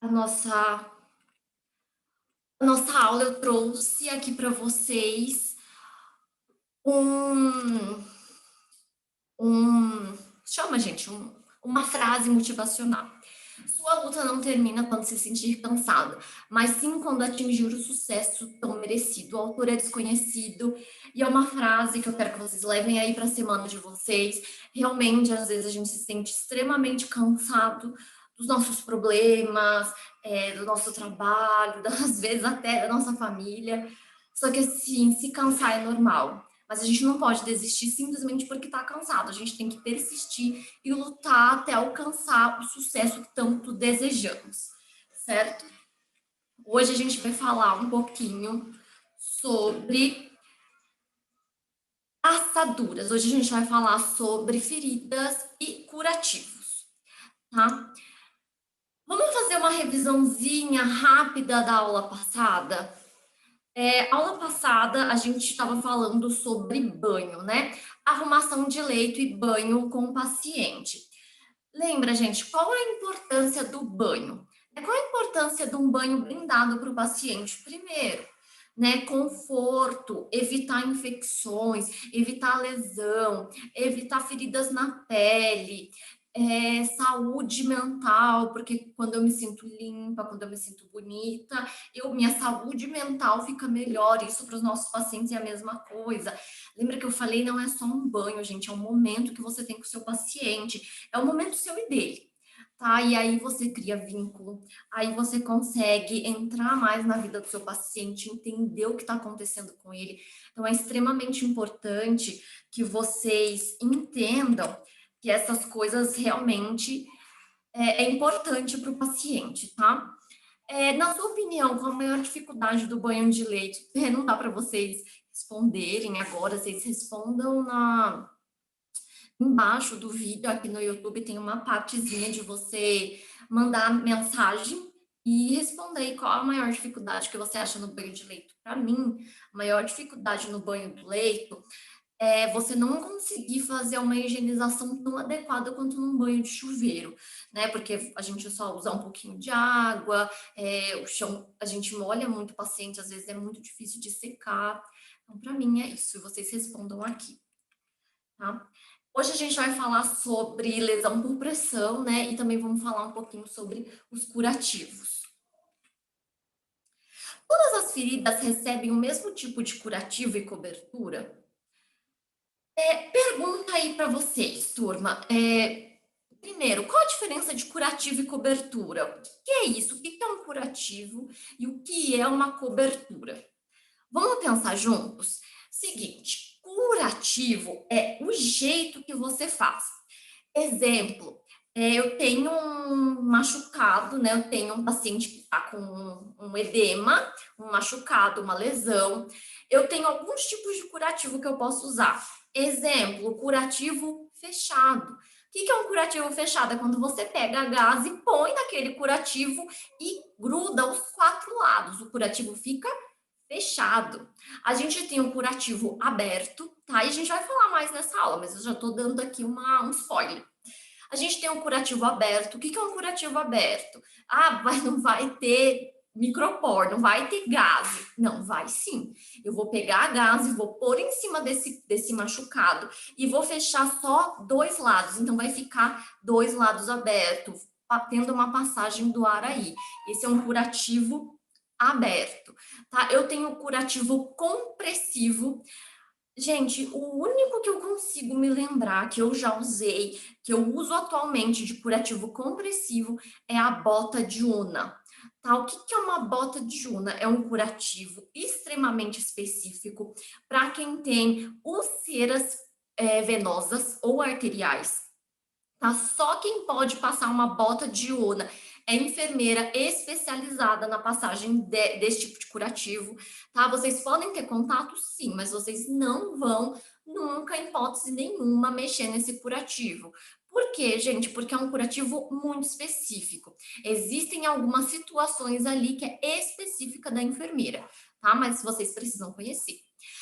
a nossa, a nossa aula, eu trouxe aqui para vocês um, chama, gente, uma frase motivacional. Sua luta não termina quando se sentir cansado, mas sim quando atingir o sucesso tão merecido. O autor é desconhecido e é uma frase que eu quero que vocês levem aí para a semana de vocês. Realmente, às vezes a gente se sente extremamente cansado dos nossos problemas, do nosso trabalho, às vezes até da nossa família. Só que assim, se cansar é normal. Mas a gente não pode desistir simplesmente porque está cansado. A gente tem que persistir e lutar até alcançar o sucesso que tanto desejamos, certo? Hoje a gente vai falar um pouquinho sobre assaduras. Hoje a gente vai falar sobre feridas e curativos, tá? Vamos fazer uma revisãozinha rápida da aula passada? Aula passada, a gente estava falando sobre banho, né? Arrumação de leito e banho com o paciente. Lembra, gente, qual é a importância do banho? Qual é a importância de um banho blindado para o paciente? Primeiro, né, conforto, evitar infecções, evitar lesão, evitar feridas na pele, saúde mental, porque quando eu me sinto limpa, quando eu me sinto bonita, minha saúde mental fica melhor. Isso para os nossos pacientes é a mesma coisa. Lembra que eu falei, não é só um banho, gente, é um momento que você tem com o seu paciente, é um momento seu e dele, tá? E aí você cria vínculo, aí você consegue entrar mais na vida do seu paciente, entender o que está acontecendo com ele. Então, é extremamente importante que vocês entendam que essas coisas realmente é importante para o paciente, tá? Na sua opinião, qual a maior dificuldade do banho de leite? Não dá para vocês responderem agora, vocês respondam embaixo do vídeo aqui no YouTube, tem uma partezinha de você mandar mensagem e responder qual a maior dificuldade que você acha no banho de leito. Para mim, a maior dificuldade no banho do leito é você não conseguir fazer uma higienização tão adequada quanto num banho de chuveiro, né? Porque a gente só usa um pouquinho de água, o chão, a gente molha muito o paciente, às vezes é muito difícil de secar. Então, para mim é isso, vocês respondam aqui, tá? Hoje a gente vai falar sobre lesão por pressão, né? E também vamos falar um pouquinho sobre os curativos. Todas as feridas recebem o mesmo tipo de curativo e cobertura? Pergunta aí para vocês, turma. Primeiro, qual a diferença de curativo e cobertura? O que é isso? O que é um curativo e o que é uma cobertura? Vamos pensar juntos? Seguinte, curativo é o jeito que você faz. Exemplo, eu tenho um machucado, né? Eu tenho um paciente que está com um edema, um machucado, uma lesão. Eu tenho alguns tipos de curativo que eu posso usar. Exemplo, curativo fechado. O que é um curativo fechado? É quando você pega a gás e põe naquele curativo e gruda os quatro lados. O curativo fica fechado. A gente tem um curativo aberto, tá? E a gente vai falar mais nessa aula, mas eu já estou dando aqui um spoiler. A gente tem um curativo aberto. O que é um curativo aberto? Não vai ter micropor, não vai ter gás. Não, vai sim. Eu vou pegar a gás e vou pôr em cima desse machucado e vou fechar só dois lados. Então, vai ficar dois lados abertos, tendo uma passagem do ar aí. Esse é um curativo aberto, tá? Eu tenho o curativo compressivo. Gente, o único que eu consigo me lembrar que eu já usei, que eu uso atualmente de curativo compressivo, é a bota de Una. Tá? O que é uma bota de Una? É um curativo extremamente específico para quem tem úlceras venosas ou arteriais. Tá? Só quem pode passar uma bota de Una é enfermeira especializada na passagem desse tipo de curativo, tá? Vocês podem ter contato, sim, mas vocês não vão nunca, em hipótese nenhuma, mexer nesse curativo. Por quê, gente? Porque é um curativo muito específico. Existem algumas situações ali que é específica da enfermeira, tá? Mas vocês precisam conhecer.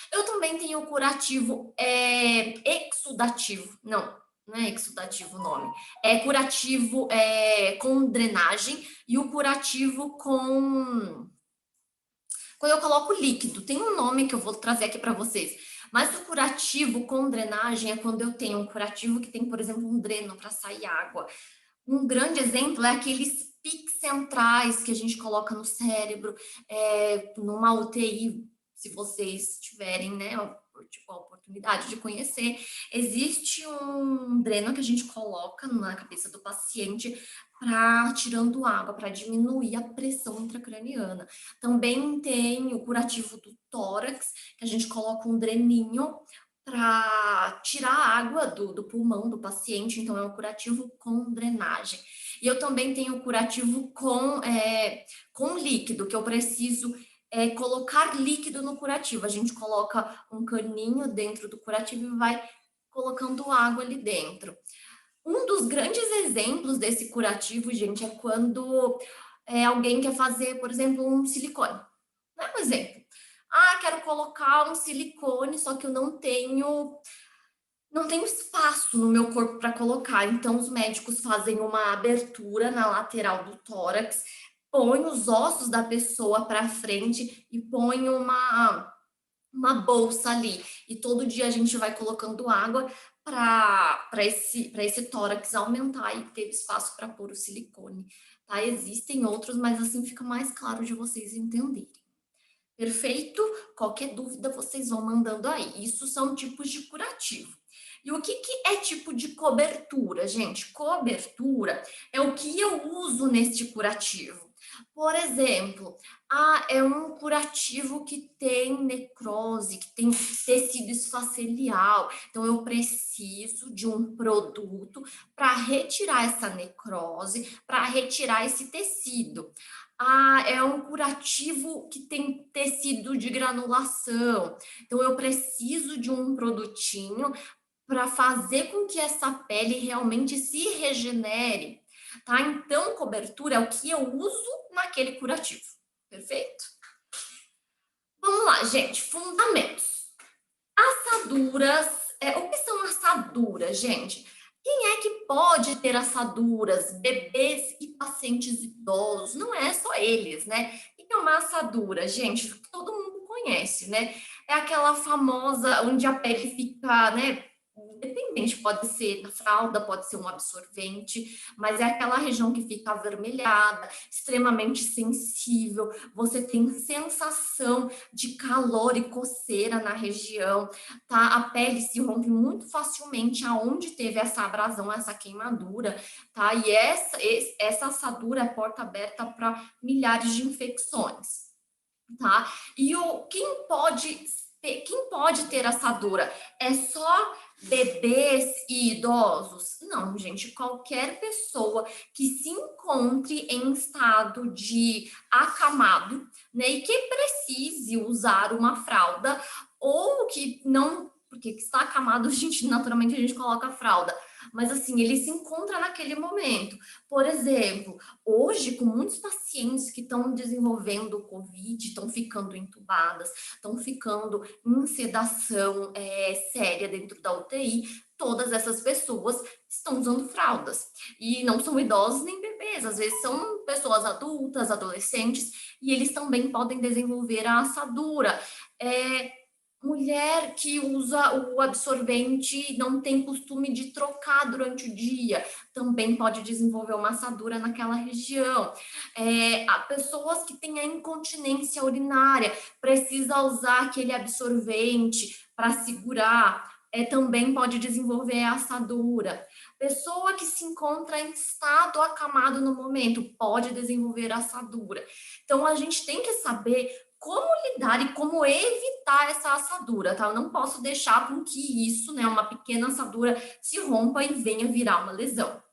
Eu também tenho o curativo exudativo, não, Não é exudativo o nome. É curativo com drenagem e o curativo com... Quando eu coloco líquido, tem um nome que eu vou trazer aqui para vocês. Mas o curativo com drenagem é quando eu tenho um curativo que tem, por exemplo, um dreno para sair água. Um grande exemplo é aqueles piques centrais que a gente coloca no cérebro, numa UTI, se vocês tiverem, né, tipo, a oportunidade de conhecer, existe um dreno que a gente coloca na cabeça do paciente para tirando água, para diminuir a pressão intracraniana. Também tem o curativo do tórax, que a gente coloca um dreninho para tirar a água do pulmão do paciente, então é um curativo com drenagem. E eu também tenho curativo com líquido, que eu preciso colocar líquido no curativo. A gente coloca um caninho dentro do curativo e vai colocando água ali dentro. Um dos grandes exemplos desse curativo, gente, é quando alguém quer fazer, por exemplo, um silicone. Dá um exemplo. Ah, quero colocar um silicone, só que eu não tenho espaço no meu corpo para colocar. Então, os médicos fazem uma abertura na lateral do tórax, põem os ossos da pessoa para frente e põem uma bolsa ali. E todo dia a gente vai colocando água para esse tórax aumentar e ter espaço para pôr o silicone. Tá? Existem outros, mas assim fica mais claro de vocês entenderem. Perfeito? Qualquer dúvida vocês vão mandando aí. Isso são tipos de curativo. E o que é tipo de cobertura, gente? Cobertura é o que eu uso neste curativo. Por exemplo, é um curativo que tem necrose, que tem tecido esfacelial. Então, eu preciso de um produto para retirar essa necrose, para retirar esse tecido. É um curativo que tem tecido de granulação. Então, eu preciso de um produtinho para fazer com que essa pele realmente se regenere, tá? Então, cobertura é o que eu uso naquele curativo, perfeito? Vamos lá, gente, fundamentos. Assaduras, o que são assaduras, gente? Quem é que pode ter assaduras? Bebês e pacientes idosos, não é só eles, né? O que é uma assadura, gente? Todo mundo conhece, né? É aquela famosa onde a pele fica, né? Independente, pode ser na fralda, pode ser um absorvente, mas é aquela região que fica avermelhada, extremamente sensível, você tem sensação de calor e coceira na região, tá? A pele se rompe muito facilmente aonde teve essa abrasão, essa queimadura, tá? E essa assadura é porta aberta para milhares de infecções, tá? E quem pode ter assadura? É só bebês e idosos? Não, gente, qualquer pessoa que se encontre em estado de acamado, né, e que precise usar uma fralda, ou que não, porque está acamado, naturalmente a gente coloca a fralda, mas assim, ele se encontra naquele momento. Por exemplo, hoje, com muitos pacientes que estão desenvolvendo Covid, estão ficando entubadas, estão ficando em sedação séria dentro da UTI, todas essas pessoas estão usando fraldas. E não são idosos nem bebês, às vezes são pessoas adultas, adolescentes, e eles também podem desenvolver a assadura. Mulher que usa o absorvente e não tem costume de trocar durante o dia, também pode desenvolver uma assadura naquela região. Há pessoas que têm a incontinência urinária, precisa usar aquele absorvente para segurar, também pode desenvolver a assadura. Pessoa que se encontra em estado acamado no momento, pode desenvolver assadura. Então, a gente tem que saber como lidar e como evitar essa assadura, tá? Eu não posso deixar com que isso, né, uma pequena assadura, se rompa e venha virar uma lesão.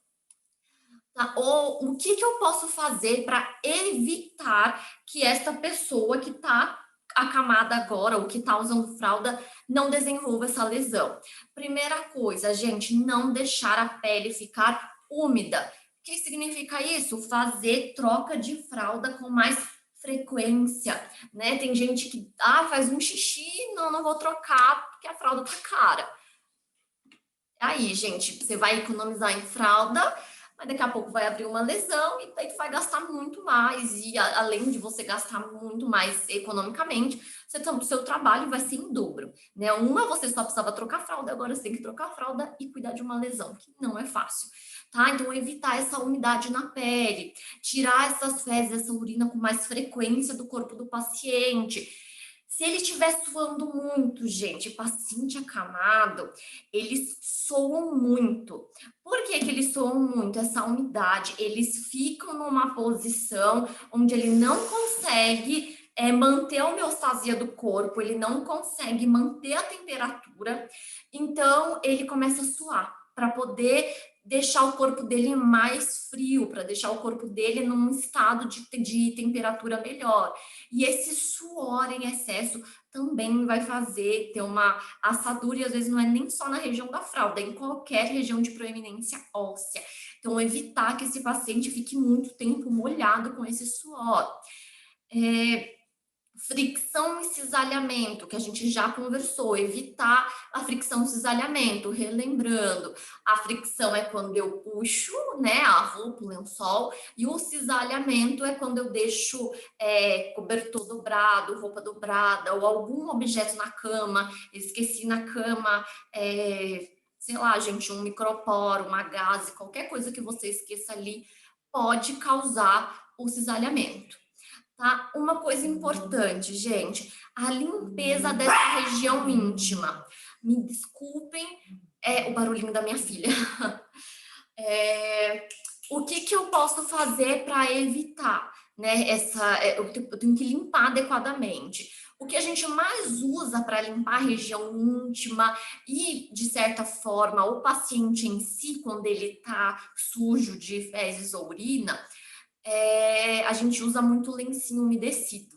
Tá? Ou o que eu posso fazer para evitar que esta pessoa que está acamada agora ou que está usando fralda não desenvolva essa lesão? Primeira coisa, gente, não deixar a pele ficar úmida. O que significa isso? Fazer troca de fralda com mais frequência, né? Tem gente que faz um xixi, não vou trocar porque a fralda tá cara. Aí, gente, você vai economizar em fralda, mas daqui a pouco vai abrir uma lesão e daí tu vai gastar muito mais. E além de você gastar muito mais economicamente, o seu trabalho vai ser em dobro, né? Uma, você só precisava trocar fralda, agora você tem que trocar fralda e cuidar de uma lesão, que não é fácil, tá? Então, evitar essa umidade na pele, tirar essas fezes, essa urina com mais frequência do corpo do paciente. Se ele estiver suando muito, gente, paciente acamado, eles soam muito. Por que que eles soam muito? Essa umidade, eles ficam numa posição onde ele não consegue manter a homeostasia do corpo, ele não consegue manter a temperatura, então ele começa a suar para poder deixar o corpo dele mais frio, para deixar o corpo dele num estado de temperatura melhor. E esse suor em excesso também vai fazer ter uma assadura, e às vezes não é nem só na região da fralda, é em qualquer região de proeminência óssea. Então, evitar que esse paciente fique muito tempo molhado com esse suor. Fricção e cisalhamento, que a gente já conversou, evitar a fricção e cisalhamento, relembrando, a fricção é quando eu puxo, né, a roupa, o lençol, e o cisalhamento é quando eu deixo cobertor dobrado, roupa dobrada, ou algum objeto na cama, esqueci na cama, sei lá, gente, um microporo, uma gaze, qualquer coisa que você esqueça ali, pode causar o cisalhamento. Tá? Uma coisa importante, gente, a limpeza dessa região íntima. Me desculpem, o barulhinho da minha filha. O que que eu posso fazer para evitar, né? Eu tenho que limpar adequadamente. O que a gente mais usa para limpar a região íntima e, de certa forma, o paciente em si, quando ele está sujo de fezes ou urina, a gente usa muito lencinho umedecido.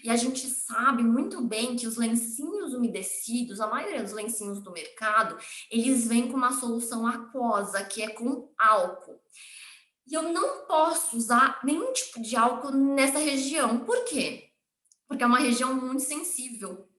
E a gente sabe muito bem que os lencinhos umedecidos, a maioria dos lencinhos do mercado, eles vêm com uma solução aquosa, que é com álcool. E eu não posso usar nenhum tipo de álcool nessa região. Por quê? Porque é uma região muito sensível.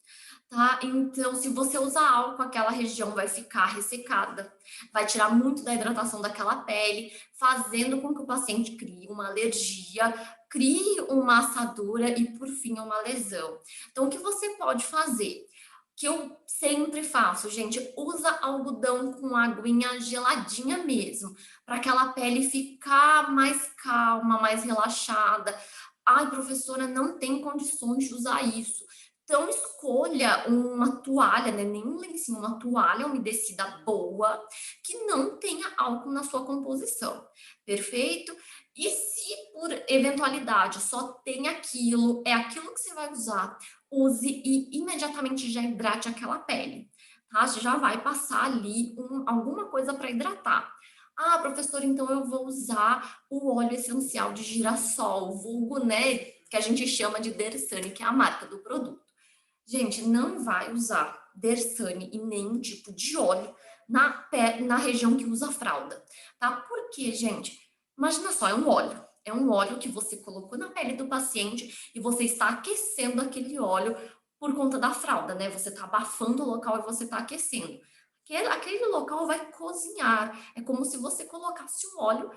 Tá? Então, se você usar álcool, aquela região vai ficar ressecada, vai tirar muito da hidratação daquela pele, fazendo com que o paciente crie uma alergia, crie uma assadura e, por fim, uma lesão. Então, o que você pode fazer? Que eu sempre faço, gente, usa algodão com aguinha geladinha mesmo, para aquela pele ficar mais calma, mais relaxada. Ai, professora, não tem condições de usar isso. Então, escolha uma toalha, né? Nem um lencinho, uma toalha umedecida boa, que não tenha álcool na sua composição. Perfeito? E se por eventualidade só tem aquilo, é aquilo que você vai usar, use e imediatamente já hidrate aquela pele. Tá? Você já vai passar ali alguma coisa para hidratar. Ah, professora, então eu vou usar o óleo essencial de girassol, vulgo, né? Que a gente chama de Dersane, que é a marca do produto. Gente, não vai usar Dersane e nenhum tipo de óleo na região que usa fralda, tá? Porque, gente, imagina só, é um óleo. É um óleo que você colocou na pele do paciente e você está aquecendo aquele óleo por conta da fralda, né? Você está abafando o local e você está aquecendo. Aquele local vai cozinhar. É como se você colocasse o óleo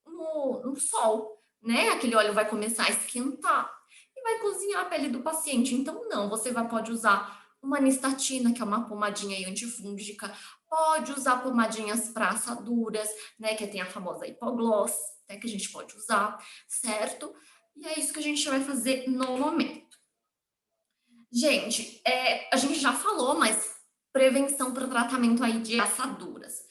no sol, né? Aquele óleo vai começar a esquentar vai cozinhar a pele do paciente. Então, não, você pode usar uma anistatina, que é uma pomadinha antifúngica, pode usar pomadinhas para assaduras, né, que tem a famosa hipogloss, né, que a gente pode usar, certo? E é isso que a gente vai fazer no momento. Gente, a gente já falou, mas prevenção para o tratamento aí de assaduras.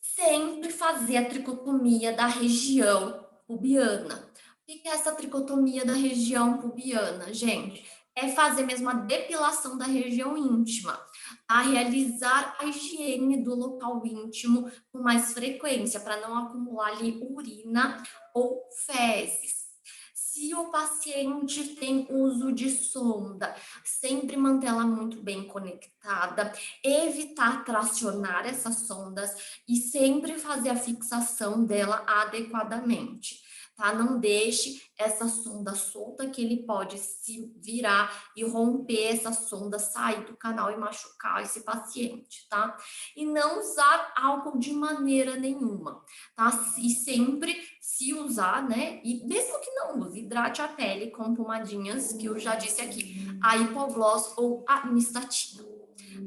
Sempre fazer a tricotomia da região pubiana. O que é essa tricotomia da região pubiana, gente? É fazer mesmo a depilação da região íntima, a realizar a higiene do local íntimo com mais frequência, para não acumular ali urina ou fezes. Se o paciente tem uso de sonda, sempre mantê-la muito bem conectada, evitar tracionar essas sondas e sempre fazer a fixação dela adequadamente. tá? Não deixe essa sonda solta, que ele pode se virar e romper essa sonda, sair do canal e machucar esse paciente, tá? E não usar álcool de maneira nenhuma, tá? E sempre se usar, né? E mesmo que não use, hidrate a pele com pomadinhas, que eu já disse aqui, a hipogloss ou a nistatina.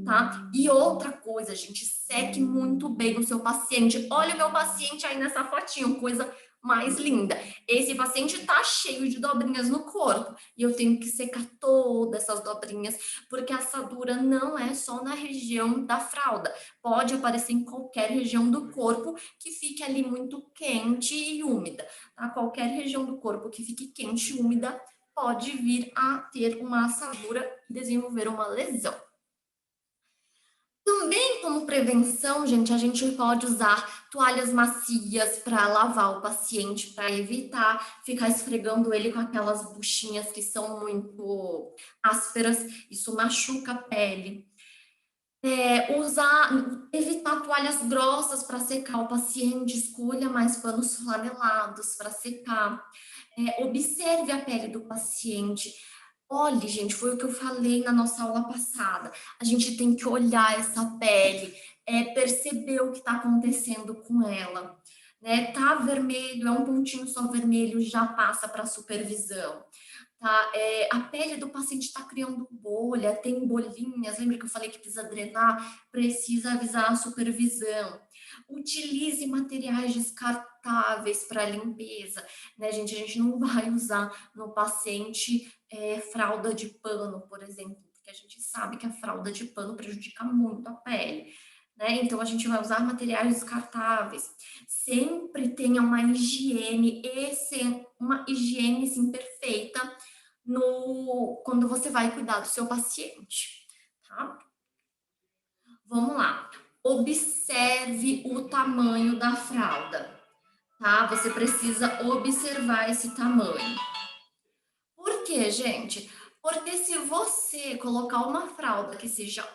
Tá? E outra coisa, gente, seque muito bem o seu paciente. Olha o meu paciente aí nessa fotinho, coisa mais linda. Esse paciente tá cheio de dobrinhas no corpo e eu tenho que secar todas essas dobrinhas, porque a assadura não é só na região da fralda, pode aparecer em qualquer região do corpo que fique ali muito quente e úmida, tá? Qualquer região do corpo que fique quente e úmida pode vir a ter uma assadura e desenvolver uma lesão. Também como prevenção, gente, a gente pode usar toalhas macias para lavar o paciente, para evitar ficar esfregando ele com aquelas buchinhas que são muito ásperas, isso machuca a pele. Evitar toalhas grossas para secar o paciente, escolha mais panos flanelados para secar. Observe a pele do paciente. Olhe, gente, foi o que eu falei na nossa aula passada. A gente tem que olhar essa pele, perceber o que está acontecendo com ela. Né? Tá vermelho, é um pontinho só vermelho, já passa para supervisão. Tá? A pele do paciente está criando bolha, tem bolinhas. Lembra que eu falei que precisa drenar? Precisa avisar a supervisão. Utilize materiais descartáveis para limpeza, né, gente? A gente não vai usar no paciente fralda de pano, por exemplo, porque a gente sabe que a fralda de pano prejudica muito a pele. Né? Então, a gente vai usar materiais descartáveis. Sempre tenha uma higiene, uma higiene sim, perfeita quando você vai cuidar do seu paciente. Tá? Vamos lá. Observe o tamanho da fralda. Tá? Você precisa observar esse tamanho. Por quê, gente? Porque se você colocar uma fralda que seja,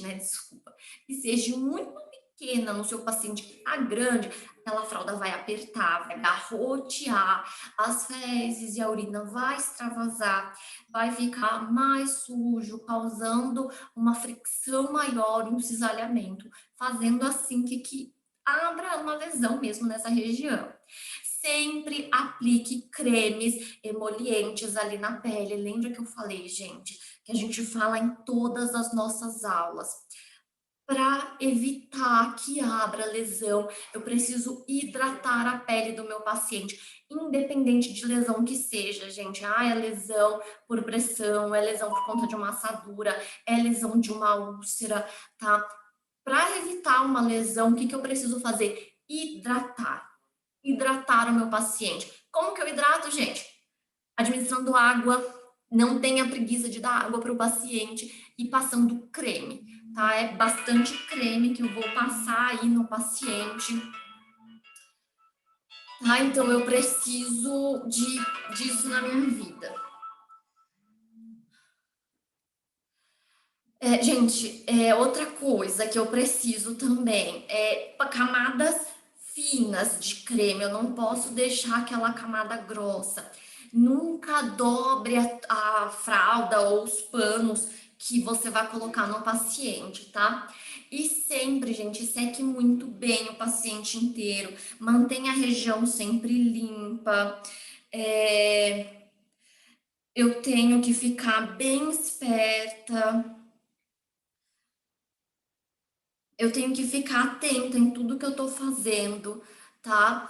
né, desculpa, que seja muito pequena no seu paciente que tá grande, aquela fralda vai apertar, vai garrotear, as fezes e a urina vai extravasar, vai ficar mais sujo, causando uma fricção maior, um cisalhamento, fazendo assim que abra uma lesão mesmo nessa região. Sempre aplique cremes emolientes ali na pele. Lembra que eu falei, gente, que a gente fala em todas as nossas aulas. Para evitar que abra lesão, eu preciso hidratar a pele do meu paciente, independente de lesão que seja, gente. É lesão por pressão, é lesão por conta de uma assadura, é lesão de uma úlcera, tá? Para evitar uma lesão, o que eu preciso fazer? Hidratar o meu paciente. Como que eu hidrato, gente? Administrando água, não tenha preguiça de dar água para o paciente e passando creme, tá? É bastante creme que eu vou passar aí no paciente. Tá? Então, eu preciso disso na minha vida. Gente, outra coisa que eu preciso também é camadas finas de creme. Eu não posso deixar aquela camada grossa. Nunca dobre a fralda ou os panos que você vai colocar no paciente, tá? E sempre, gente, seque muito bem o paciente inteiro. Mantenha a região sempre limpa. Eu tenho que ficar bem esperta. Eu tenho que ficar atenta em tudo que eu tô fazendo, tá?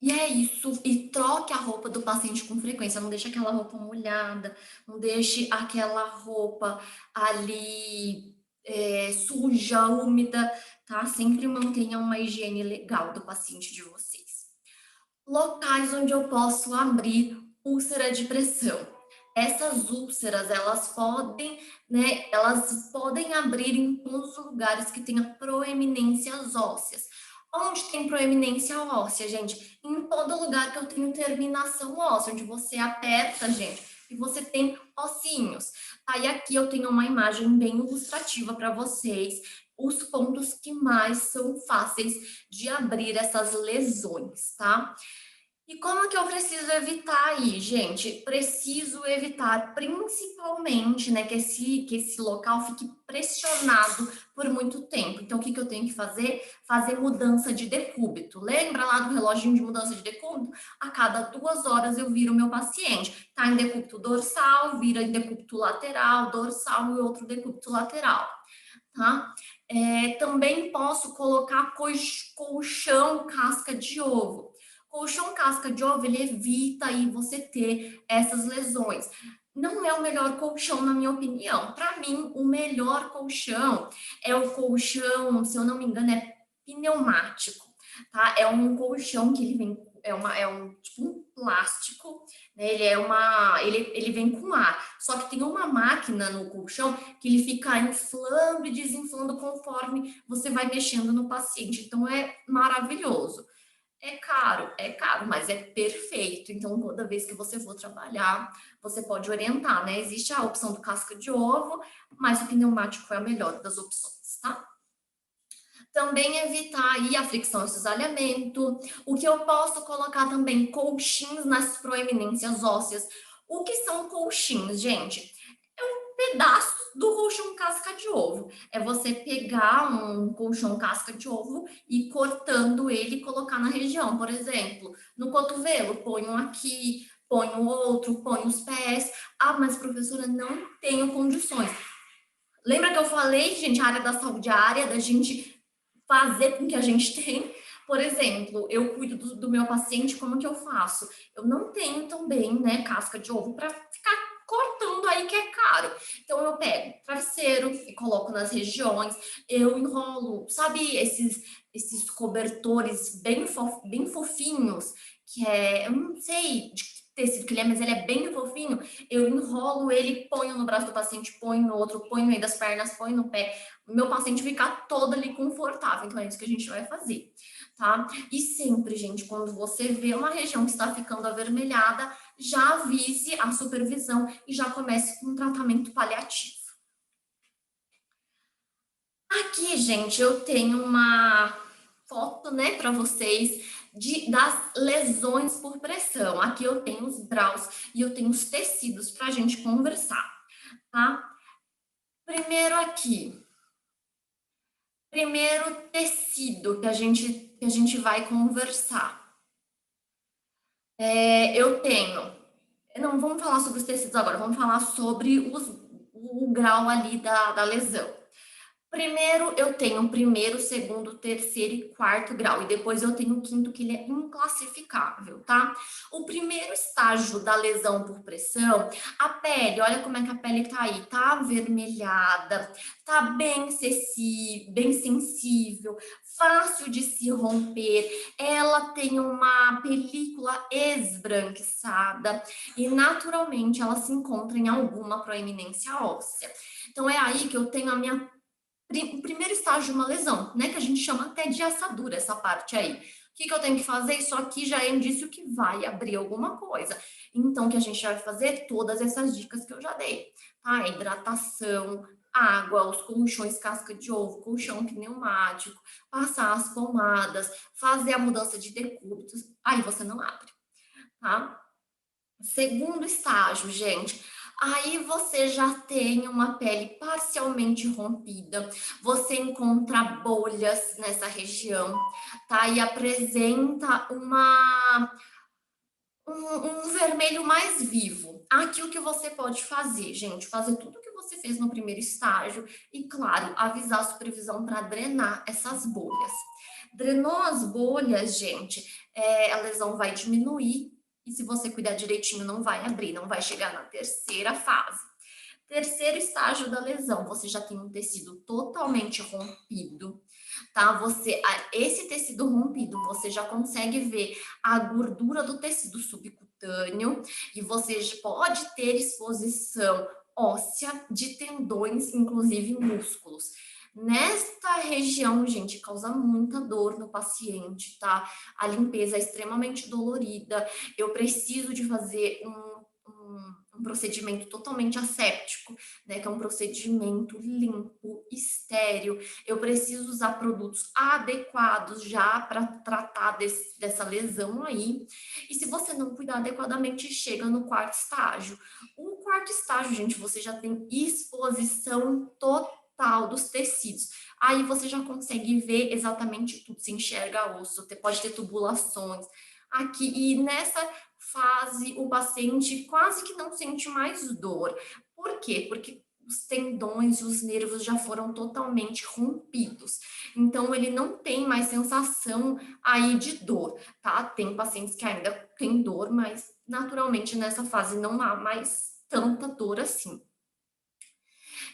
E é isso. E troque a roupa do paciente com frequência. Não deixe aquela roupa molhada, não deixe aquela roupa ali suja, úmida, tá? Sempre mantenha uma higiene legal do paciente de vocês. Locais onde eu posso abrir úlcera de pressão. Essas úlceras, elas podem abrir em todos os lugares que tenha proeminências ósseas. Onde tem proeminência óssea, gente? Em todo lugar que eu tenho terminação óssea, onde você aperta, gente, e você tem ossinhos. Aí aqui eu tenho uma imagem bem ilustrativa para vocês. os pontos que mais são fáceis de abrir essas lesões, tá? E como que eu preciso evitar aí, gente? Preciso evitar principalmente, né, que esse local fique pressionado por muito tempo. Então, o que que eu tenho que fazer? Fazer mudança de decúbito. Lembra lá do reloginho de mudança de decúbito? A cada 2 horas eu viro o meu paciente. Tá em decúbito dorsal, vira em decúbito lateral, dorsal e outro decúbito lateral, tá? Também posso colocar colchão casca de ovo. Colchão casca de ovo, ele evita aí você ter essas lesões. Não é o melhor colchão, na minha opinião. Para mim, o melhor colchão é o colchão, se eu não me engano, é pneumático, tá? É um colchão que ele vem, é um tipo um plástico, né? Ele vem com ar. Só que tem uma máquina no colchão que ele fica inflando e desinflando conforme você vai mexendo no paciente. Então é maravilhoso. É caro, mas é perfeito. Então, toda vez que você for trabalhar, você pode orientar, né? Existe a opção do casca de ovo, mas o pneumático é a melhor das opções, tá? Também evitar aí a fricção e cisalhamento. O que eu posso colocar também, colchins nas proeminências ósseas. O que são colchins, gente? Pedaços do colchão casca de ovo. É você pegar um colchão casca de ovo e cortando ele e colocar na região. Por exemplo, no cotovelo, põe um aqui, põe o outro, põe os pés. Ah, mas professora, não tenho condições. Lembra que eu falei, gente, a área da saúde, a área da gente fazer com que a gente tem? Por exemplo, eu cuido do meu paciente, como que eu faço? Eu não tenho também, né, casca de ovo para ficar cortando aí que é caro. Então eu pego travesseiro e coloco nas regiões, eu enrolo, sabe esses cobertores bem fofinhos, que eu não sei de que tecido que ele é, mas ele é bem fofinho. Eu enrolo ele, ponho no braço do paciente, ponho no outro, ponho no meio das pernas, ponho no pé. O meu paciente fica todo ali confortável. Então é isso que a gente vai fazer, tá? E sempre, gente, quando você vê uma região que está ficando avermelhada, já avise a supervisão e já comece com um tratamento paliativo. Aqui, gente, eu tenho uma foto, né, para vocês das lesões por pressão. Aqui eu tenho os graus e eu tenho os tecidos para a gente conversar, tá? Primeiro aqui, primeiro tecido que a gente vai conversar. Eu tenho. Não, vamos falar sobre os tecidos agora, vamos falar sobre o grau ali da lesão. Primeiro, eu tenho o primeiro, segundo, terceiro e quarto grau, e depois eu tenho o quinto, que ele é inclassificável, tá? O primeiro estágio da lesão por pressão, a pele, olha como é que a pele tá aí, tá avermelhada, tá bem sensível, fácil de se romper, ela tem uma película esbranquiçada e naturalmente ela se encontra em alguma proeminência óssea. Então é aí que eu tenho a minha o primeiro estágio de uma lesão, né? Que a gente chama até de assadura, essa parte aí. O que que eu tenho que fazer? Isso aqui já é indício que vai abrir alguma coisa. Então, o que a gente vai fazer? Todas essas dicas que eu já dei, tá? Hidratação, água, os colchões casca de ovo, colchão pneumático, passar as pomadas, fazer a mudança de decúbitos. Aí você não abre, tá? Segundo estágio, gente, aí você já tem uma pele parcialmente rompida, você encontra bolhas nessa região, tá? E apresenta um vermelho mais vivo. Aqui o que você pode fazer, gente? Fazer tudo o que você fez no primeiro estágio e, claro, avisar a supervisão para drenar essas bolhas. Drenou as bolhas, gente, a lesão vai diminuir e se você cuidar direitinho, não vai abrir, não vai chegar na terceira fase. Terceiro estágio da lesão, você já tem um tecido totalmente rompido, tá? Esse tecido rompido, você já consegue ver a gordura do tecido subcutâneo e você pode ter exposição óssea de tendões, inclusive músculos. Nesta região, gente, causa muita dor no paciente, tá? A limpeza é extremamente dolorida. Eu preciso de fazer um um procedimento totalmente asséptico, né, que é um procedimento limpo, estéril. Eu preciso usar produtos adequados já para tratar dessa lesão aí. E se você não cuidar adequadamente, chega no quarto estágio. O quarto estágio, gente, você já tem exposição total dos tecidos. Aí você já consegue ver exatamente tudo, se enxerga osso, você pode ter tubulações aqui. E nessa fase, o paciente quase que não sente mais dor. Por quê? Porque os tendões e os nervos já foram totalmente rompidos. Então, ele não tem mais sensação aí de dor, tá? Tem pacientes que ainda têm dor, mas naturalmente nessa fase não há mais tanta dor assim.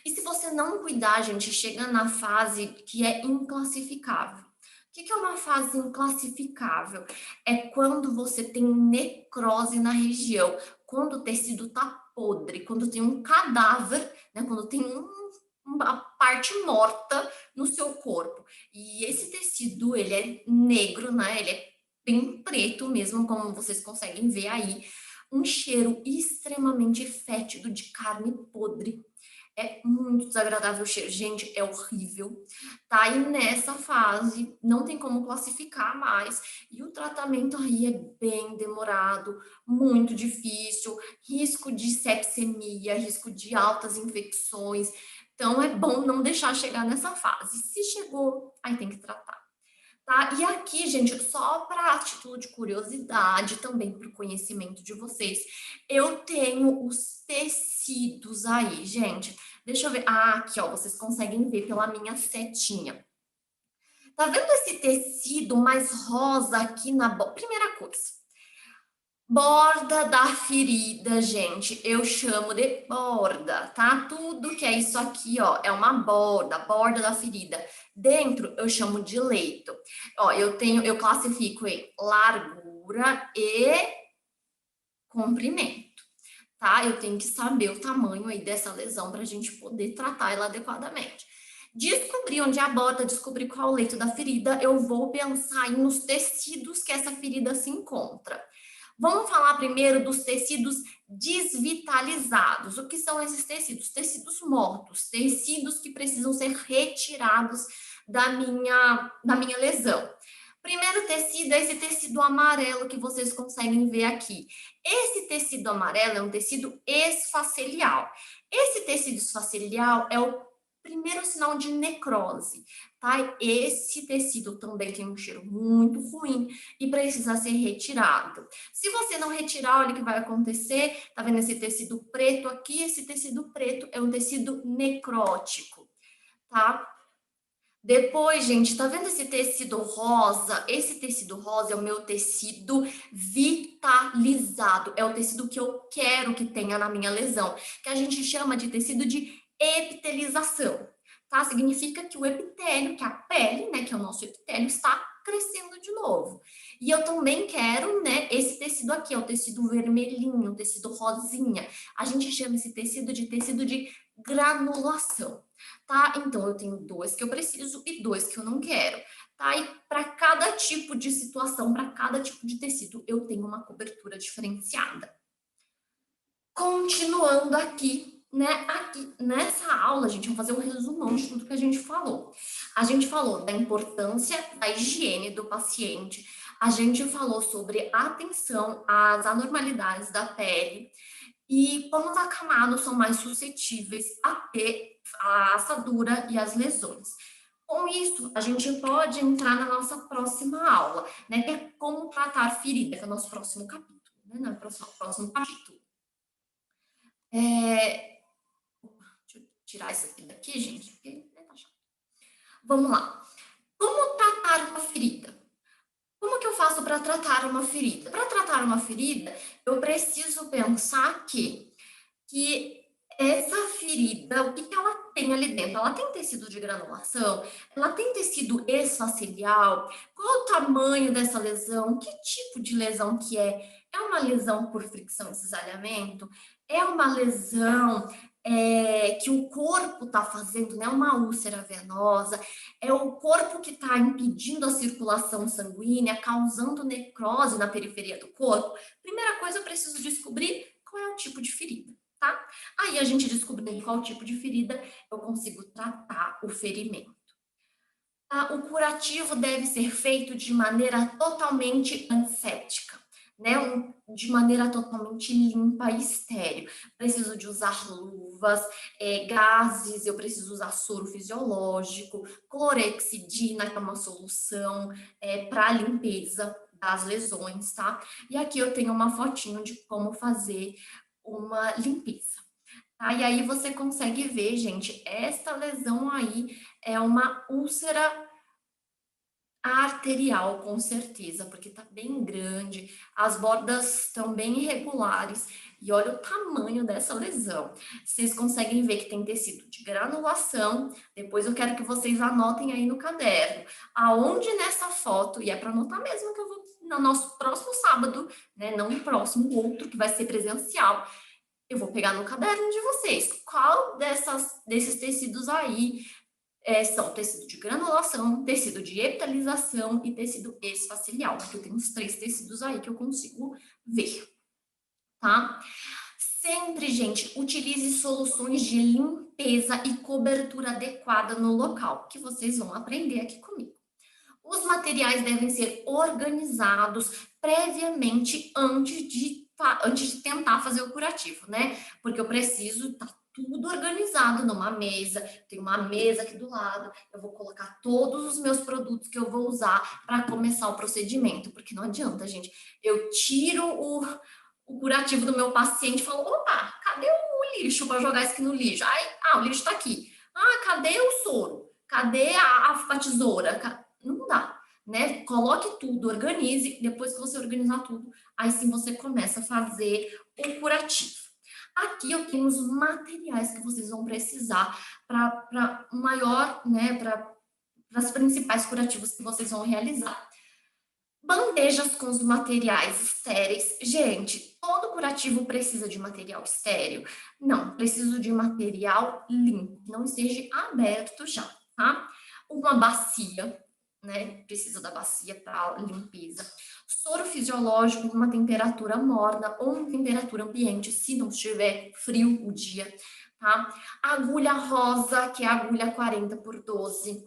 E se você não cuidar, gente, chega na fase que é inclassificável. O que é uma fase inclassificável? É quando você tem necrose na região, quando o tecido está podre, quando tem um cadáver, né, quando tem uma parte morta no seu corpo. E esse tecido, ele é negro, né? Ele é bem preto mesmo, como vocês conseguem ver aí. Um cheiro extremamente fétido de carne podre. É muito desagradável o cheiro, gente, é horrível, tá? E nessa fase não tem como classificar mais, e o tratamento aí é bem demorado, muito difícil, risco de sepsemia, risco de altas infecções, então é bom não deixar chegar nessa fase. Se chegou, aí tem que tratar. Tá? E aqui, gente, só para título de curiosidade, também para o conhecimento de vocês, eu tenho os tecidos aí, gente. Deixa eu ver. Ah, aqui, ó, vocês conseguem ver pela minha setinha. Tá vendo esse tecido mais rosa aqui na borda? Primeira coisa. Borda da ferida, gente, eu chamo de borda, tá? Tudo que é isso aqui, ó, é uma borda da ferida. Dentro eu chamo de leito. Ó, eu classifico em largura e comprimento, tá? Eu tenho que saber o tamanho aí dessa lesão para a gente poder tratar ela adequadamente. Descobrir onde é a borda, descobrir qual é o leito da ferida, eu vou pensar aí nos tecidos que essa ferida se encontra. Vamos falar primeiro dos tecidos desvitalizados. O que são esses tecidos? Tecidos mortos, tecidos que precisam ser retirados da minha lesão. Primeiro tecido é esse tecido amarelo que vocês conseguem ver aqui. Esse tecido amarelo é um tecido esfacelial. Esse tecido esfacelial é o primeiro sinal de necrose, tá? Esse tecido também tem um cheiro muito ruim e precisa ser retirado. Se você não retirar, olha o que vai acontecer. Tá vendo esse tecido preto aqui? Esse tecido preto é um tecido necrótico, tá? Depois, gente, tá vendo esse tecido rosa? Esse tecido rosa é o meu tecido vitalizado. É o tecido que eu quero que tenha na minha lesão, que a gente chama de tecido de epitelização, tá? Significa que o epitélio, que a pele, né, que é o nosso epitélio, está crescendo de novo. E eu também quero, né, esse tecido aqui, é o tecido vermelhinho, o tecido rosinha. A gente chama esse tecido de granulação, tá? Então, eu tenho dois que eu preciso e dois que eu não quero, tá? E para cada tipo de situação, para cada tipo de tecido, eu tenho uma cobertura diferenciada. Continuando aqui, né? Aqui nessa aula, gente, vamos fazer um resumão de tudo que a gente falou. A gente falou da importância da higiene do paciente, a gente falou sobre atenção às anormalidades da pele e como os acamados são mais suscetíveis a ter a assadura e as lesões. Com isso, a gente pode entrar na nossa próxima aula, né? Que é como tratar ferida, que é o nosso próximo capítulo, né? No próximo capítulo. Deixa eu tirar isso aqui daqui, gente, porque tá chato. Vamos lá. Como tratar uma ferida? Como que eu faço para tratar uma ferida? Para tratar uma ferida, eu preciso pensar que essa ferida, o que que ela tem ali dentro? Ela tem tecido de granulação? Ela tem tecido esfacelial? Qual o tamanho dessa lesão? Que tipo de lesão que é? É uma lesão por fricção e cisalhamento? É uma lesão que o corpo está fazendo, né? Uma úlcera venosa? É o corpo que está impedindo a circulação sanguínea, causando necrose na periferia do corpo? Primeira coisa, eu preciso descobrir qual é o tipo de ferida. Aí, a gente descobrindo qual tipo de ferida, eu consigo tratar o ferimento. Tá? O curativo deve ser feito de maneira totalmente antisséptica, né? De maneira totalmente limpa e estéril. Preciso de usar luvas, gases, eu preciso usar soro fisiológico, clorexidina, que é uma solução para limpeza das lesões, tá? E aqui eu tenho uma fotinho de como fazer uma limpeza. Tá? E aí você consegue ver, gente, esta lesão aí é uma úlcera arterial, com certeza, porque tá bem grande, as bordas estão bem irregulares, e olha o tamanho dessa lesão. Vocês conseguem ver que tem tecido de granulação, depois eu quero que vocês anotem aí no caderno, aonde nessa foto, e é para anotar mesmo que eu vou no nosso próximo sábado, né, não no próximo, outro que vai ser presencial, eu vou pegar no caderno de vocês, qual desses tecidos aí são tecido de granulação, tecido de epitelização e tecido esfacial, porque eu tenho uns 3 tecidos aí que eu consigo ver, tá? Sempre, gente, utilize soluções de limpeza e cobertura adequada no local, que vocês vão aprender aqui comigo. Os materiais devem ser organizados previamente antes de tentar fazer o curativo, né? Porque eu preciso estar tudo organizado numa mesa, tem uma mesa aqui do lado, eu vou colocar todos os meus produtos que eu vou usar para começar o procedimento, porque não adianta, gente. Eu tiro o curativo do meu paciente e falo, opa, cadê o lixo para jogar isso aqui no lixo? O lixo está aqui. Cadê o soro? Cadê a tesoura? Não dá, né? Coloque tudo, organize, depois que você organizar tudo, aí sim você começa a fazer o curativo. Aqui eu tenho os materiais que vocês vão precisar para maior, né, para os principais curativos que vocês vão realizar. Bandejas com os materiais estéreis. Gente, todo curativo precisa de material estéreo? Não, preciso de material limpo, não esteja aberto já, tá? Uma bacia, né? Precisa da bacia para limpeza. Soro fisiológico com uma temperatura morna ou uma temperatura ambiente, se não estiver frio o dia, tá? Agulha rosa, que é a agulha 40 por 12.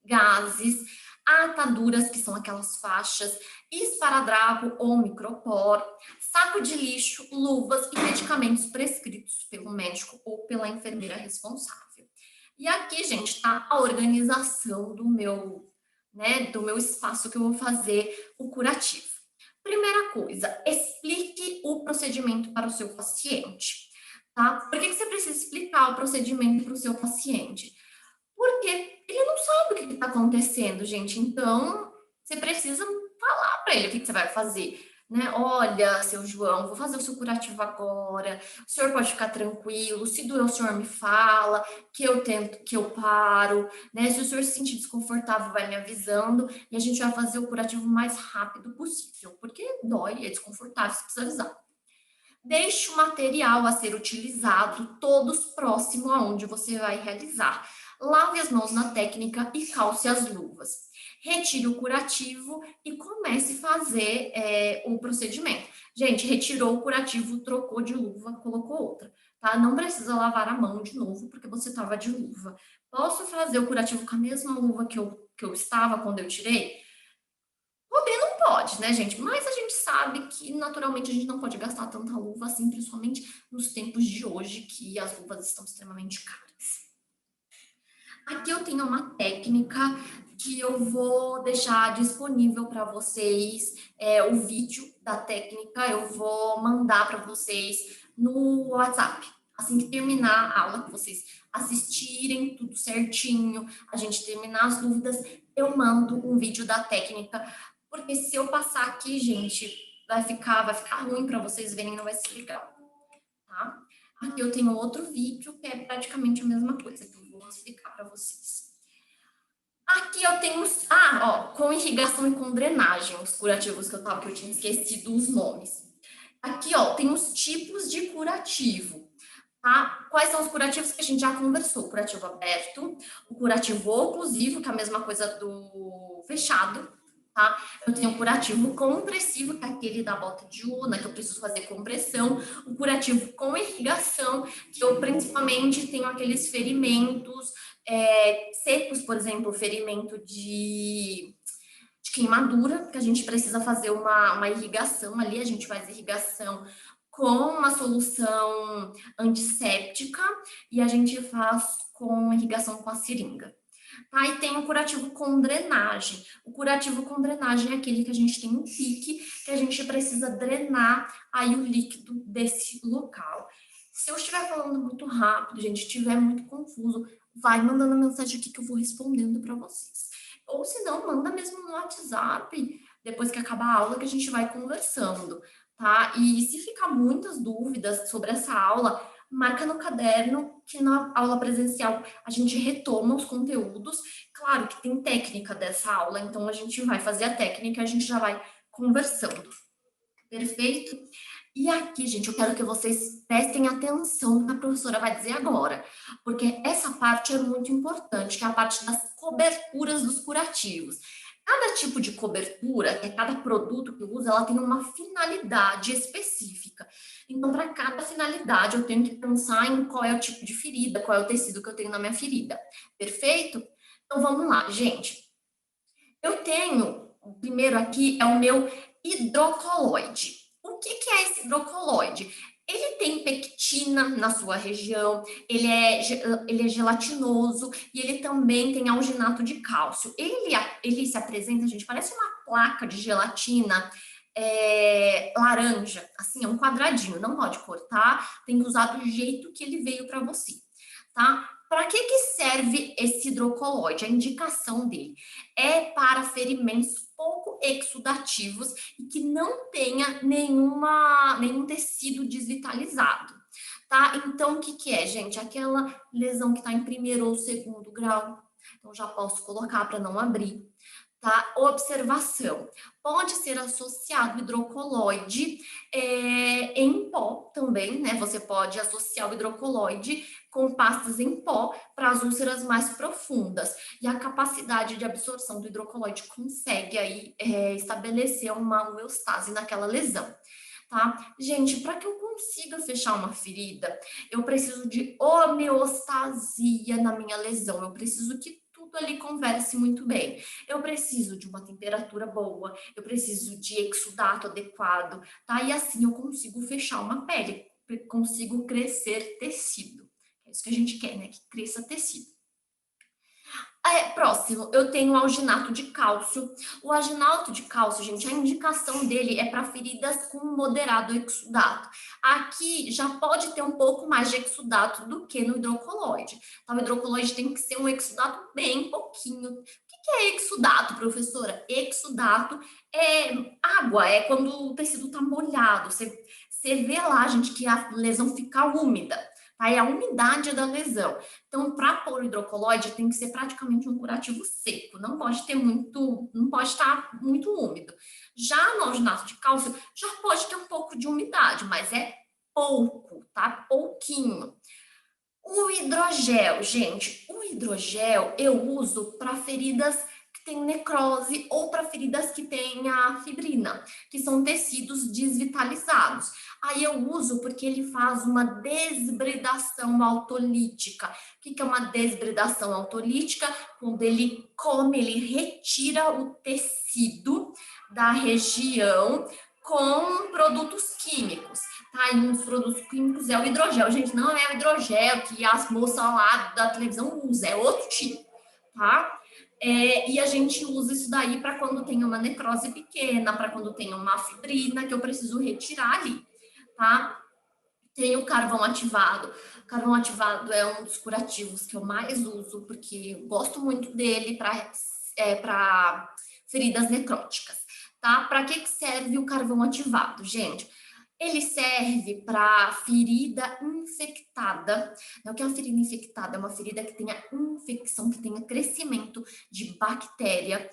Gases, ataduras, que são aquelas faixas, esparadrapo ou micropor, saco de lixo, luvas e medicamentos prescritos pelo médico ou pela enfermeira responsável. E aqui, gente, está a organização do meu espaço que eu vou fazer o curativo. Primeira coisa, explique o procedimento para o seu paciente, tá? Por que você precisa explicar o procedimento para o seu paciente? Porque ele não sabe o que está acontecendo, gente. Então, você precisa falar para ele o que você vai fazer. Né? Olha, seu João, vou fazer o seu curativo agora. O senhor pode ficar tranquilo. Se doer, o senhor me fala, que eu tento, que eu paro. Né? Se o senhor se sentir desconfortável, vai me avisando. E a gente vai fazer o curativo o mais rápido possível. Porque dói, é desconfortável, você precisa avisar. Deixe o material a ser utilizado todos próximo aonde você vai realizar. Lave as mãos na técnica e calce as luvas. Retire o curativo e comece a fazer o procedimento. Gente, retirou o curativo, trocou de luva, colocou outra, tá? Não precisa lavar a mão de novo, porque você estava de luva. Posso fazer o curativo com a mesma luva que eu estava quando eu tirei? Poder não pode, né, gente? Mas a gente sabe que naturalmente a gente não pode gastar tanta luva assim, principalmente nos tempos de hoje, que as luvas estão extremamente caras. Aqui eu tenho uma técnica que eu vou deixar disponível para vocês, o vídeo da técnica, eu vou mandar para vocês no WhatsApp. Assim que terminar a aula, que vocês assistirem tudo certinho, a gente terminar as dúvidas, eu mando um vídeo da técnica, porque se eu passar aqui, gente, vai ficar ruim para vocês verem, não vai ser legal, tá? Aqui eu tenho outro vídeo que é praticamente a mesma coisa, que eu vou explicar para vocês. Aqui eu tenho, com irrigação e com drenagem, os curativos que eu tinha esquecido os nomes. Aqui, tem os tipos de curativo, tá? Quais são os curativos que a gente já conversou? O curativo aberto, o curativo oclusivo, que é a mesma coisa do fechado, tá? Eu tenho o curativo compressivo, que é aquele da bota de Una, que eu preciso fazer compressão, o curativo com irrigação, que eu principalmente tenho aqueles ferimentos secos, por exemplo, ferimento de queimadura, que a gente precisa fazer uma irrigação ali, a gente faz irrigação com uma solução antisséptica e a gente faz com irrigação com a seringa. Tá? E tem o curativo com drenagem. O curativo com drenagem é aquele que a gente tem um pique, que a gente precisa drenar aí o líquido desse local. Se eu estiver falando muito rápido, gente, estiver muito confuso, vai mandando mensagem aqui que eu vou respondendo para vocês. Ou se não, manda mesmo no WhatsApp, depois que acabar a aula, que a gente vai conversando, tá? E se ficar muitas dúvidas sobre essa aula, marca no caderno que na aula presencial a gente retoma os conteúdos. Claro que tem técnica dessa aula, então a gente vai fazer a técnica e a gente já vai conversando. Perfeito? E aqui, gente, eu quero que vocês prestem atenção no que a professora vai dizer agora, porque essa parte é muito importante, que é a parte das coberturas dos curativos. Cada tipo de cobertura, cada produto que eu uso, ela tem uma finalidade específica. Então, para cada finalidade, eu tenho que pensar em qual é o tipo de ferida, qual é o tecido que eu tenho na minha ferida. Perfeito? Então, vamos lá, gente. Eu tenho, o primeiro aqui é o meu hidrocoloide. O que é esse hidrocoloide? Ele tem pectina na sua região, ele é gelatinoso e ele também tem alginato de cálcio. Ele se apresenta, gente, parece uma placa de gelatina laranja, assim, é um quadradinho, não pode cortar, tem que usar do jeito que ele veio para você, tá? Para que serve esse hidrocoloide? A indicação dele é para ferimentos pouco exudativos e que não tenha nenhum tecido desvitalizado, tá? Então, o que é, gente? Aquela lesão que está em primeiro ou segundo grau, então já posso colocar para não abrir. Tá? Observação. Pode ser associado hidrocoloide em pó também, né? Você pode associar o hidrocoloide com pastas em pó para as úlceras mais profundas. E a capacidade de absorção do hidrocoloide consegue aí estabelecer uma homeostase naquela lesão. Tá? Gente, para que eu consiga fechar uma ferida, eu preciso de homeostasia na minha lesão. Eu preciso que tudo ali converse muito bem. Eu preciso de uma temperatura boa, eu preciso de exudato adequado, tá? E assim eu consigo fechar uma pele, consigo crescer tecido. É isso que a gente quer, né? Que cresça tecido. Próximo, eu tenho o alginato de cálcio. O alginato de cálcio, gente, a indicação dele é para feridas com moderado exudato. Aqui já pode ter um pouco mais de exudato do que no hidrocoloide. Então, o hidrocoloide tem que ser um exudato bem pouquinho. O que é exudato, professora? Exudato é água, é quando o tecido está molhado. Você vê lá, gente, que a lesão fica úmida. Aí a umidade da lesão. Então, para pôr o hidrocoloide, tem que ser praticamente um curativo seco, não pode ter muito, não pode estar muito úmido. Já no alginato de cálcio, já pode ter um pouco de umidade, mas é pouco, tá? Pouquinho. O hidrogel, gente, o hidrogel eu uso para feridas que têm necrose ou para feridas que têm a fibrina, que são tecidos desvitalizados. Aí eu uso porque ele faz uma desbridação autolítica. O que é uma desbridação autolítica? Quando ele come, ele retira o tecido da região com produtos químicos. Tá? E um dos produtos químicos é o hidrogel. Gente, não é o hidrogel que as moças lá da televisão usam, é outro tipo, tá? E a gente usa isso daí para quando tem uma necrose pequena, para quando tem uma fibrina que eu preciso retirar ali, tá? Tem o carvão ativado. O carvão ativado é um dos curativos que eu mais uso, porque eu gosto muito dele para feridas necróticas, tá? Para que serve o carvão ativado, gente? Ele serve para ferida infectada infectada, né? O que é uma ferida infectada? É uma ferida que tenha infecção, que tenha crescimento de bactéria,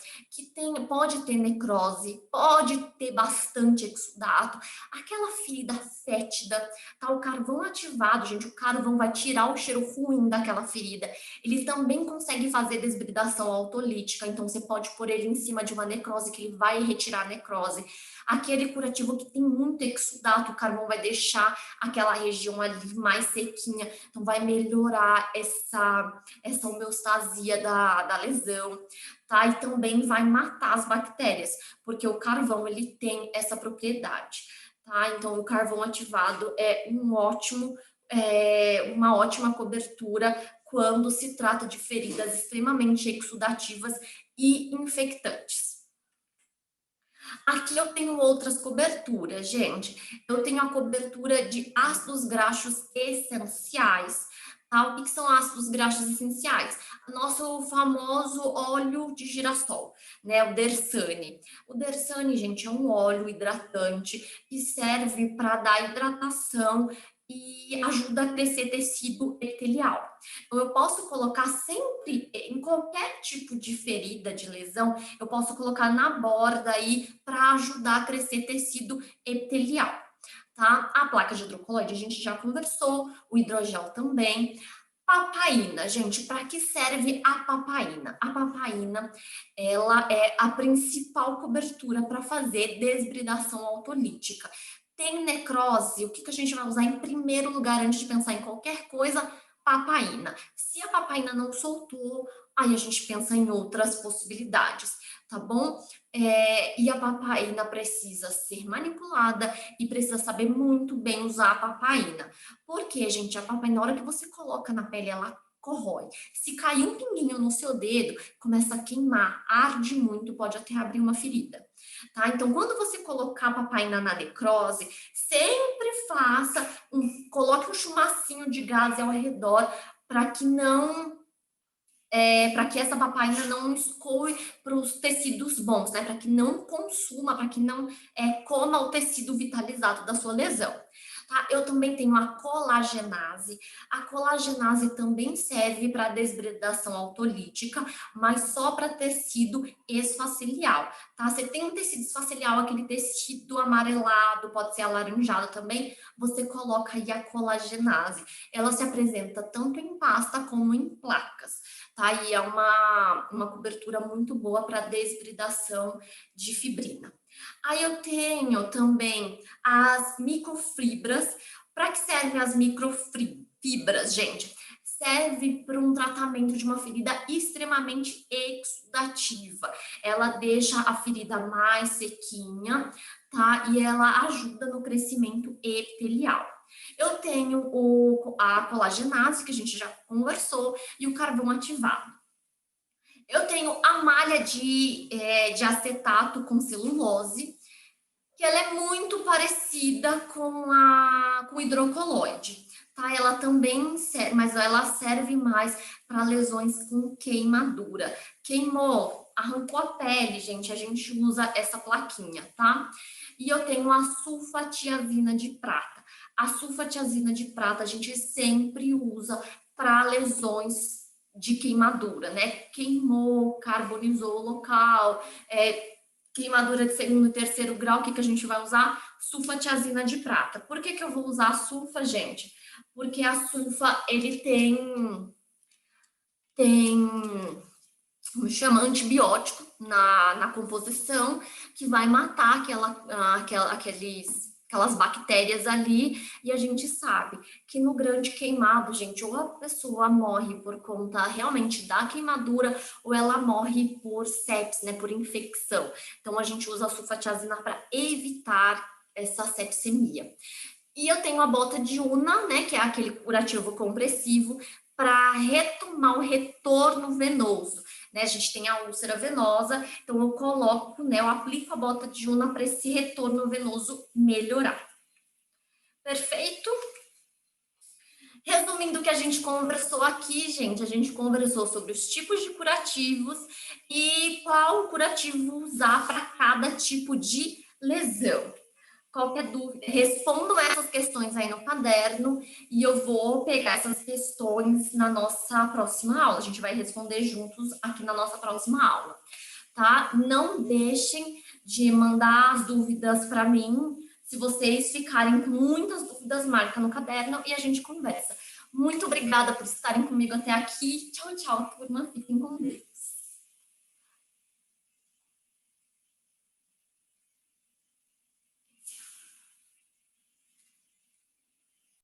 pode ter necrose, pode ter bastante exudato, aquela ferida fétida, tá? O carvão ativado, gente, o carvão vai tirar o cheiro ruim daquela ferida. Ele também consegue fazer desbridação autolítica, então você pode pôr ele em cima de uma necrose que ele vai retirar a necrose. Aquele curativo que tem muito exudato, o carvão vai deixar aquela região ali mais sequinha, então vai melhorar essa homeostasia da lesão, tá? E também vai matar as bactérias, porque o carvão, ele tem essa propriedade, tá? Então, o carvão ativado é uma ótima cobertura quando se trata de feridas extremamente exudativas e infectantes. Aqui eu tenho outras coberturas, gente. Eu tenho a cobertura de ácidos graxos essenciais. Tá? O que são ácidos graxos essenciais? Nosso famoso óleo de girassol, né? O Dersane. O Dersane, gente, é um óleo hidratante que serve para dar hidratação e ajuda a crescer tecido epitelial. Então, eu posso colocar sempre, em qualquer tipo de ferida, de lesão, eu posso colocar na borda aí para ajudar a crescer tecido epitelial, tá? A placa de hidrocolóide a gente já conversou, o hidrogel também. Papaina, gente, para que serve a papaina? A papaina, ela é a principal cobertura para fazer desbridação autolítica. Tem necrose, o que a gente vai usar em primeiro lugar antes de pensar em qualquer coisa? Papaina. Se a papaina não soltou, aí a gente pensa em outras possibilidades, tá bom? E a papaina precisa ser manipulada e precisa saber muito bem usar a papaina. Porque, gente, a papaina, na hora que você coloca na pele, ela corrói. Se cair um pinguinho no seu dedo, começa a queimar, arde muito, pode até abrir uma ferida, tá? Então, quando você colocar a papaina na necrose, sempre coloque um chumacinho de gás ao redor para que essa papaina não escoe para os tecidos bons, né? Para que não consuma, para que não coma o tecido vitalizado da sua lesão. Tá? Eu também tenho a colagenase. A colagenase também serve para desbridação autolítica, mas só para tecido esfacelial. Tá? Você tem um tecido esfacelial, aquele tecido amarelado, pode ser alaranjado também, você coloca aí a colagenase. Ela se apresenta tanto em pasta como em placas. Tá? E é uma cobertura muito boa para desbridação de fibrina. Aí eu tenho também as microfibras. Para que servem as microfibras, gente? Serve para um tratamento de uma ferida extremamente exudativa. Ela deixa a ferida mais sequinha, tá? E ela ajuda no crescimento epitelial. Eu tenho a colagenase, que a gente já conversou, e o carvão ativado. Eu tenho a malha de acetato com celulose, que ela é muito parecida com o hidrocolóide, tá? Ela também serve, mas ela serve mais para lesões com queimadura. Queimou, arrancou a pele, gente, a gente usa essa plaquinha, tá? E eu tenho a sulfatiazina de prata. A sulfatiazina de prata a gente sempre usa para lesões de queimadura, né? Queimou, carbonizou o local, queimadura de segundo e terceiro grau, o que a gente vai usar? Sulfatiazina de prata. Por que eu vou usar a sulfa, gente? Porque a sulfa, ele tem como chama, antibiótico na composição, que vai matar aquelas bactérias ali, e a gente sabe que no grande queimado, gente, ou a pessoa morre por conta realmente da queimadura, ou ela morre por sepsis, né, por infecção. Então, a gente usa a sulfatiazina para evitar essa sepsemia. E eu tenho a bota de Una, né, que é aquele curativo compressivo, para retomar o retorno venoso. Né? A gente tem a úlcera venosa, então eu coloco, né, eu aplico a bota de Una para esse retorno venoso melhorar. Perfeito? Resumindo o que a gente conversou aqui, gente, a gente conversou sobre os tipos de curativos e qual curativo usar para cada tipo de lesão. Qualquer dúvida, respondam essas questões aí no caderno e eu vou pegar essas questões na nossa próxima aula. A gente vai responder juntos aqui na nossa próxima aula, tá? Não deixem de mandar as dúvidas para mim. Se vocês ficarem com muitas dúvidas, marca no caderno e a gente conversa. Muito obrigada por estarem comigo até aqui. Tchau, tchau, turma. Fiquem com Deus.